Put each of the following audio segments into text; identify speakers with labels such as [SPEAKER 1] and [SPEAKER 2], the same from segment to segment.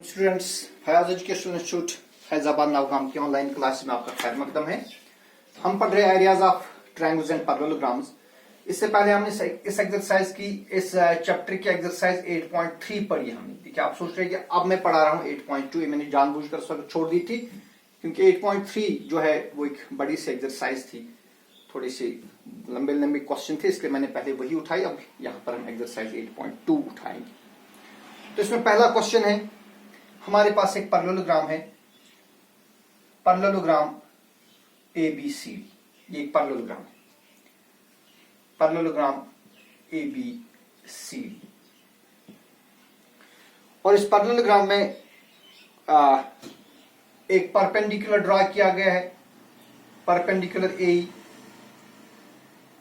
[SPEAKER 1] Students, Fayaz education institute Faizabad Nowgam की online class में आपका खैर मकदम है। हम पढ़ रहे areas of triangles and parallelograms. इससे पहले हमने इस एक्सरसाइज की इस चैप्टर की एक्सरसाइज 8.3 पढ़ी हमने। देखिए, आप सोच रहे हैं कि अब मैं पढ़ा रहा हूँ 8.2, मैंने जानबूझकर उस वक्त छोड़ दी थी क्योंकि 8.3 जो है वो एक बड़ी सी एक्सरसाइज थी, थोड़ी सी लंबे लंबे क्वेश्चन थे, इसलिए मैंने पहले वही उठाई। अब यहाँ पर हम एक्सरसाइज 8.2 उठाएंगे। तो इसमें पहला क्वेश्चन है, हमारे पास एक पैरेललोग्राम है, पैरेललोग्राम ABCD। ये एक पैरेललोग्राम है, पैरेललोग्राम ABCD। और इस पैरेललोग्राम में एक परपेंडिकुलर ड्रॉ किया गया है, perpendicular AE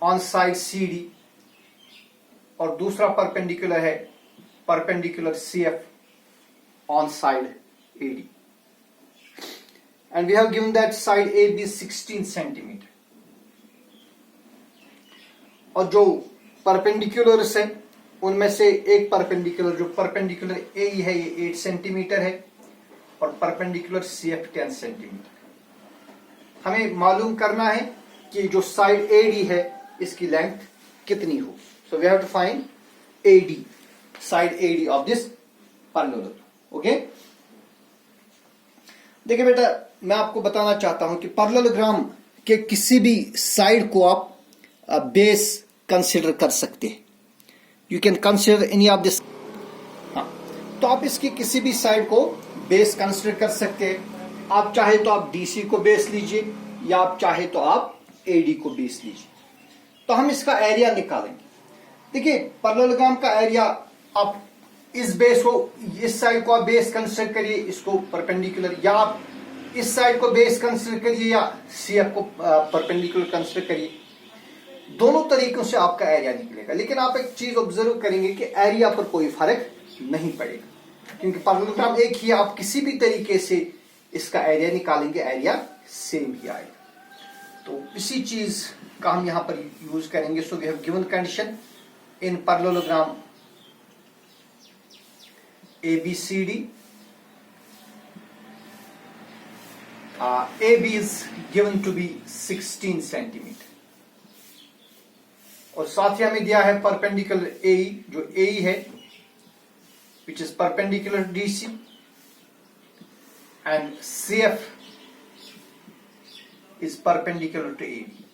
[SPEAKER 1] on side CD, और दूसरा परपेंडिकुलर है perpendicular CF on side AD, and we have given that side AB is 16 centimeter, और जो परपेंडिकुलर्स है उनमें से एक परपेंडिकुलर जो परपेंडिकुलर AE है ये 8 सेंटीमीटर है और परपेंडिकुलर CF 10 सेंटीमीटर। हमें मालूम करना है कि जो साइड AD है इसकी लेंथ कितनी हो। So we have to find AD, side AD of this parallelogram. Okay, देखिए बेटा, मैं आपको बताना चाहता हूं कि पैरेललोग्राम के किसी भी साइड को आप बेस कंसीडर कर सकते हैं। You can consider any of this. हाँ, तो आप इसकी किसी भी साइड को बेस कंसीडर कर सकते हैं। आप चाहे तो आप DC को बेस लीजिए या आप चाहे तो आप AD को बेस लीजिए। तो हम इसका एरिया निकालेंगे। देखिए, पैरेललोग्राम का एरिया, आप इस बेस को, इस साइड को आप बेस कंसीडर करिए, इसको परपेंडिकुलर, या आप इस साइड को बेस कंसीडर करिए या CF को परपेंडिकुलर कंसीडर करिए। दोनों तरीकों से आपका एरिया निकलेगा। लेकिन आप एक चीज ऑब्जर्व करेंगे कि एरिया पर कोई फर्क नहीं पड़ेगा क्योंकि पैरेललोग्राम एक ही है। आप किसी भी तरीके से इसका एरिया निकालेंगे, एरिया सेम ही आएगा। तो इसी चीज का हम यहां पर यूज करेंगे। So we have given condition in parallelogram ABCD. AB is given to be 16 centimetre, और साथ ही हमें दिया है परपेंडिकुलर AE, जो AE है which is perpendicular DC, and CF is perpendicular to AD,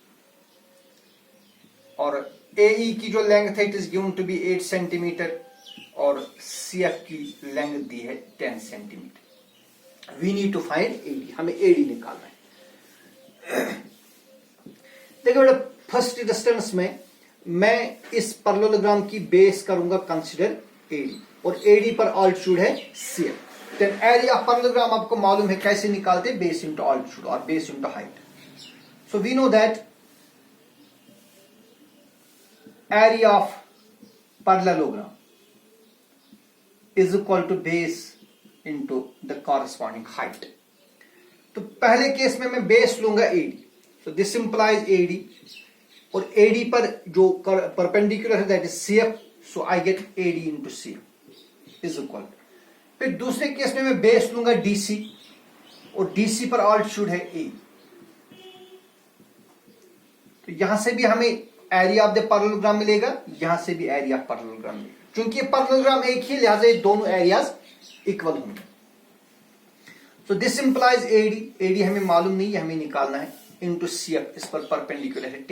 [SPEAKER 1] और AE की जो लेंथ है it is given to be 8 centimetre और CF की लेंथ दी है 10 centimetre. We need to find AD, हमें AD निकालना है। देखो बेटा, फर्स्ट इंस्टेंस में मैं इस पैरेललोग्राम की बेस करूंगा कंसीडर AD, और AD पर ऑल्टीट्यूड है CF। Then area of parallelogram आपको मालूम है कैसे निकालते हैं, बेस इंटू ऑल्टीट्यूड और base into height. So we know that area of parallelogram is equal to base into the corresponding height। तो पहले केस में मैं बेस लूंगा AD, so this implies AD, और AD पर जो परपेंडिकुलर है that is CF, so I get AD into CF is equal। फिर दूसरे केस में मैं बेस लूंगा DC, और DC पर ऑल्टीट्यूड है A। तो यहां से भी हमें एरिया ऑफ द पैरेललोग्राम मिलेगा, यहां से भी एरिया ऑफ पैरेललोग्राम मिलेगा। क्योंकि पैरेललोग्राम एक ही, लिहाजा ये दोनों एरियाज इक्वल होंगे। सो दिस इंप्लाइज AD हमें मालूम नहीं है, हमें निकालना है, इनटू CF, इस पर परपेंडिकुलर है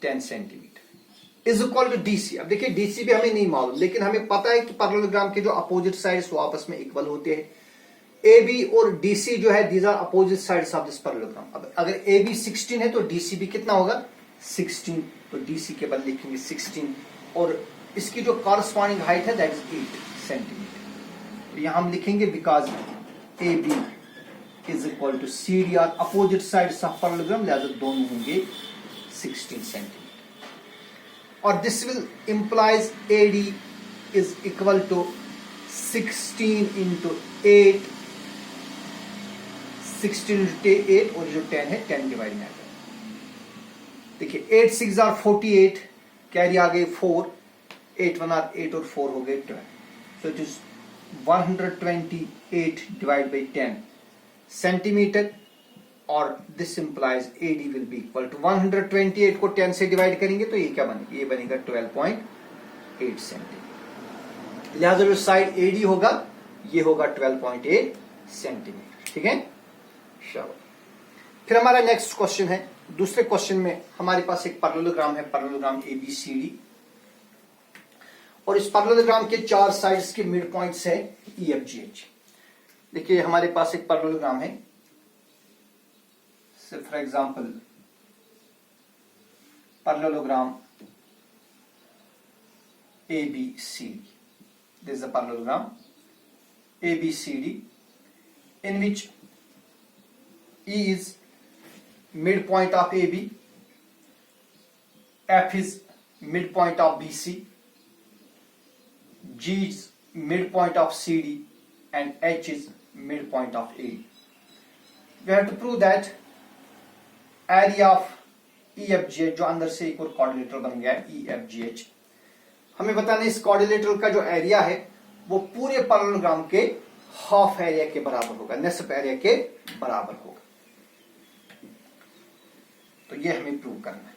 [SPEAKER 1] 10 centimetre is equal to DC। अब देखिए, DC भी हमें नहीं मालूम, लेकिन हमें पता है कि पैरेललोग्राम के जो अपोजिट साइड्स वो आपस में इक्वल होते हैं। AB और DC जो है, these are opposite sides of this parallelogram. अब अगर AB 16 है तो DC भी कितना होगा, 16, तो DC के बाद लिखेंगे 16, और इसकी जो कॉरस्पॉन्डिंग हाइट है दैट इज 8 सेंटीमीटर। तो यहां हम लिखेंगे because AB is equal to CD और अपोजिट साइड्स ऑफ पैरेललोग्राम, लिहाजा दोनों होंगे 16 सेंटीमीटर। और this will implies AD is equal to 16 into 8, 16 into 8, और जो 10 है 10 डिवाइड में आ जाएगा। देखिए, 8 6 आर 48, कैरी आ गई 4, 8 1 आर 8 और 4 हो गए 12। So it is 128 divided by 10 centimetre, और this implies AD will be equal to 128 को 10 से डिवाइड करेंगे तो ये क्या बनेगा, ये बनेगा 12.8 सेंटीमीटर। लिहाजा जो साइड AD होगा ये होगा 12.8 सेंटीमीटर। ठीक है, चलो फिर हमारा नेक्स्ट क्वेश्चन है। दूसरे क्वेश्चन में हमारे पास एक पैरेललोग्राम है, पैरेललोग्राम ABCD, और इस पैरेललोग्राम के चार साइड्स के मिड पॉइंट्स है EFGH। देखिए हमारे पास एक पैरेललोग्राम है, for example parallelogram ABCD, this is a parallelogram ABCD in which E is midpoint of AB, F is midpoint of BC, G is midpoint of CD, and H is midpoint of AD. We have to prove that area of EFGH, जो अंदर से एक और coordinator बन गया है EFGH, हमें बताना इस कोऑर्डिनेटर का जो एरिया है वो पूरे पैरेललोग्राम के हाफ एरिया के बराबर होगा, निसफ एरिया के बराबर होगा। तो ये हमें प्रूव करना है।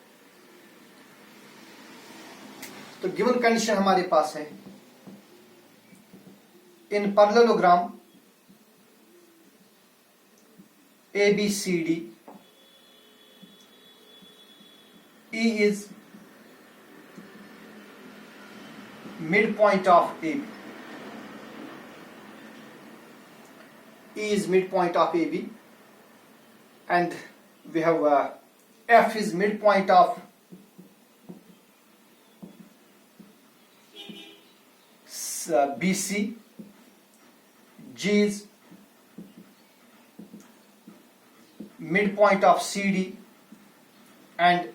[SPEAKER 1] तो गिवन कंडीशन हमारे पास है, इन parallelogram ABCD E is midpoint of AB. E is midpoint of AB, and we have F is midpoint of BC, G is midpoint of CD, and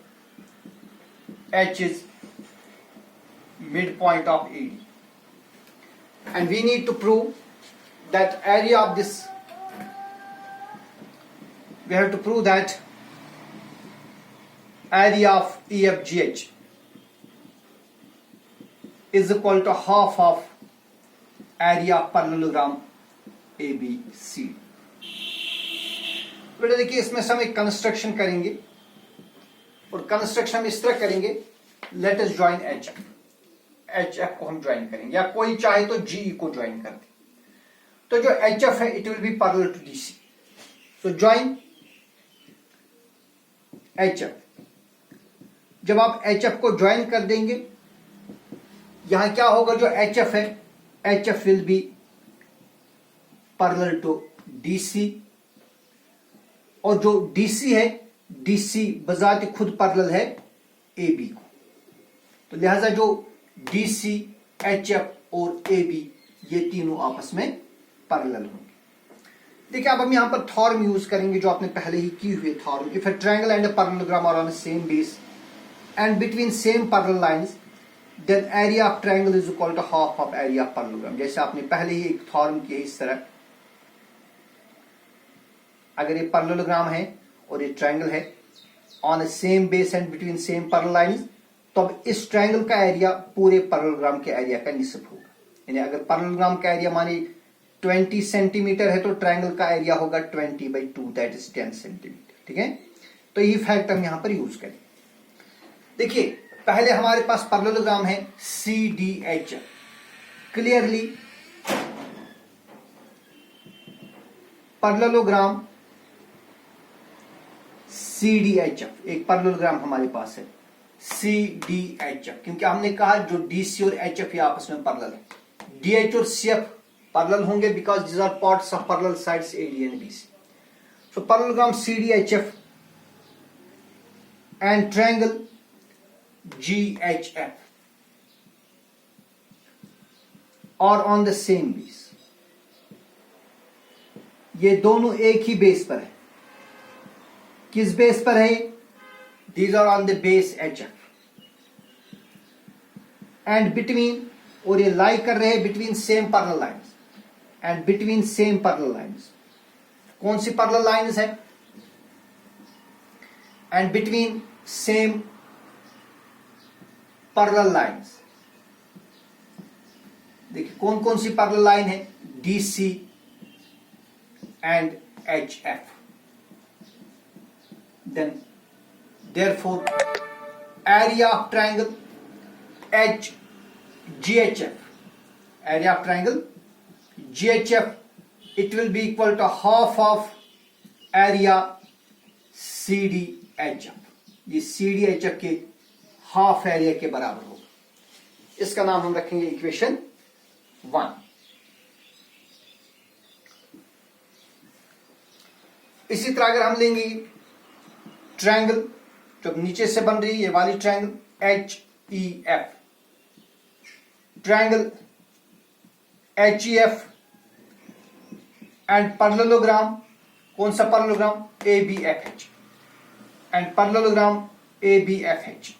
[SPEAKER 1] H is midpoint of AD. And we need to prove that area of this, we have to prove that area of EFGH is equal to half of area of parallelogram ABC. बेटा देखिए इसमें से हम एक construction करेंगे, और construction इस तरह करेंगे, लेट अस ज्वाइन HF को हम ज्वाइन करेंगे, या कोई चाहे तो GE को ज्वाइन कर दे। तो जो HF है it will be parallel to DC, so join HF। जब आप HF को ज्वाइन कर देंगे, यहां क्या होगा, जो HF है HF will be parallel to DC, और जो DC है DC बजाते खुद पैरेलल है AB को। तो लिहाजा जो DC, HF और AB ये तीनों आपस में पैरेलल होंगे। देखिए अब हम यहां पर थॉर्म यूज करेंगे जो आपने पहले ही की हुई theorem. If a triangle and a parallelogram are on the same base and between same parallel lines, then area of triangle is equal to half of area of parallelogram. जैसे आपने पहले ही एक थॉर्म की इस तरह, अगर ये पैरेललोग्राम है और ये ट्रायंगल है on a same base and between same parallel lines, तो अब इस ट्रायंगल का एरिया पूरे पैरेललोग्राम के एरिया का निसफ होगा। यानी अगर पैरेललोग्राम का एरिया माने 20 सेंटीमीटर है तो ट्रायंगल का एरिया होगा 20/2, दैट इज 10 सेंटीमीटर। ठीक है, तो ये फैक्ट हम यहां पर यूज करें। देखिए पहले हमारे पास पैरेललोग्राम है CDH। क्लियरली पैरेललोग्राम CDHF, एक पैरेललोग्राम हमारे पास है CDHF, क्योंकि हमने कहा जो DC और HF ये आपस में पैरेलल है। DH और CF पैरेलल होंगे because these are parts of parallel sides AD and BC। So parallelogram CDHF and triangle GHF are on the same base, ये दोनों एक ही बेस पर है। किस बेस पर है? These are on the base HF and between, और ये लाई कर रहे हैं between same parallel lines and between same parallel lines. कौन सी पैरेलल लाइंस है? And between same parallel lines देखिए कौन कौन सी पैरेलल लाइन है, DC and HF। Then therefore area of triangle GHF, area of triangle GHF, it will be equal to half of area CDHF। ये CDHF के half area के बराबर होगा। इसका नाम हम रखेंगे इक्वेशन 1। इसी तरह अगर हम लेंगे ट्रायंगल जो नीचे से बन रही है, ये वाली triangle HEF, triangle HEF and parallelogram, कौन सा parallelogram, ABFH, and parallelogram ABFH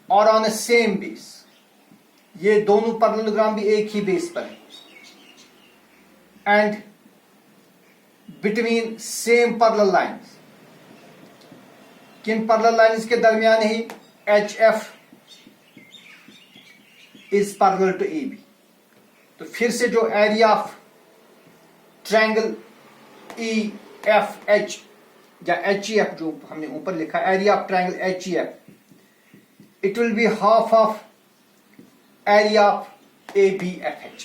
[SPEAKER 1] are on a same base. ये दोनों पैरेललोग्राम भी एक ही बेस पर है and between same parallel lines. किन पैरेलल लाइंस के दरमियान ही HF is parallel to AB। तो फिर से जो एरिया ऑफ ट्रायंगल EFH या HEF जो हमने ऊपर लिखा, area of triangle HEF, it will be half of area of ABFH।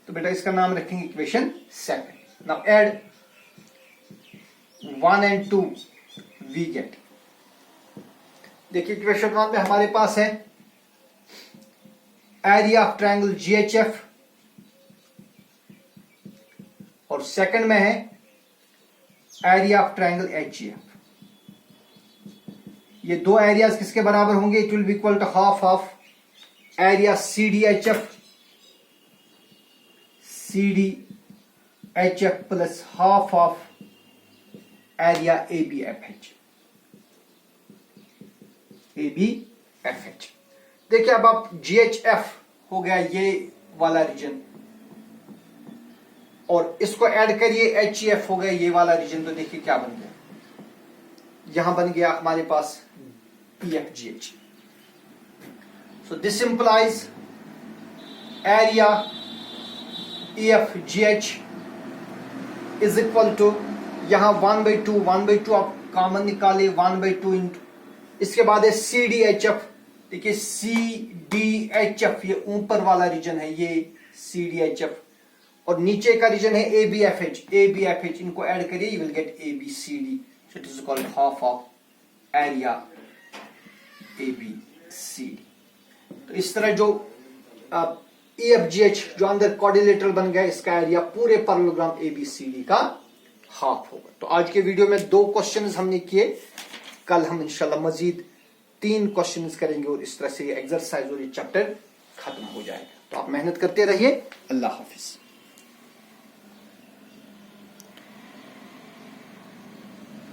[SPEAKER 1] तो बेटा इसका नाम रखेंगे equation 7। Now add 1 and 2 we get। देखिए इक्वेशन 1 में हमारे पास है एरिया ऑफ ट्रायंगल GHF और सेकंड में है एरिया ऑफ ट्रायंगल HEF। ये दो एरियाज किसके बराबर होंगे, it will be equal to half of area CDHF plus half of area ABFH। देखिए अब आप GHF हो गया ये वाला रीजन और इसको ऐड करिए HEF हो गया ये वाला रीजन, तो देखिए क्या बन गया, यहां बन गया हमारे पास EFGH। So this implies area EFGH is equal to, यहां 1/2 आप कॉमन निकाले, 1/2 इंटू इसके बाद है CDHF। देखिए CDHF ये ऊपर वाला रीजन है, ये CDHF और नीचे का रीजन है ABFH। इनको ऐड करिए, you will get ABCD। So it is called half of area ABCD। तो इस तरह जो EFGH जो अंदर क्वाड्रिलेटरल बन गया, इसका एरिया पूरे पैरेललोग्राम ABCD का हाफ होगा। तो आज के वीडियो में 2 क्वेश्चंस हमने किए, कल हम इंशाल्लाह मजीद 3 क्वेश्चंस करेंगे और इस तरह से ये एक्सरसाइज और ये चैप्टर खत्म हो जाएगा। तो आप मेहनत करते रहिए। अल्लाह हाफिज।